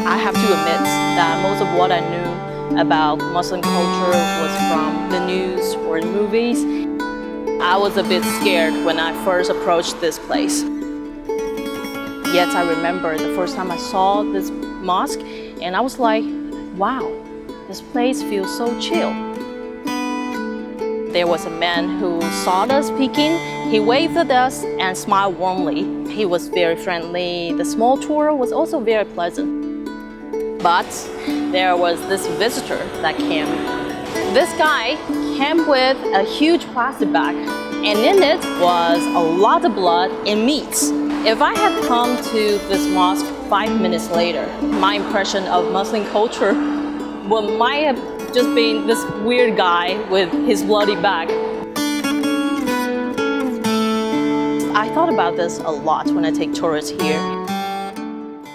I have to admit that most of what I knew about Muslim culture was from the news or the movies. I was a bit scared when I first approached this place. Yet I remember the first time I saw this mosque and I was like, wow, this place feels so chill. There was a man who saw us peeking. He waved at us and smiled warmly. He was very friendly. The small tour was also very pleasant. But there was this visitor that came. This guy came with a huge plastic bag, and in it was a lot of blood and meat. If I had come to this mosque 5 minutes later, my impression of Muslim culture might have just been this weird guy with his bloody bag. I thought about this a lot when I take tourists here.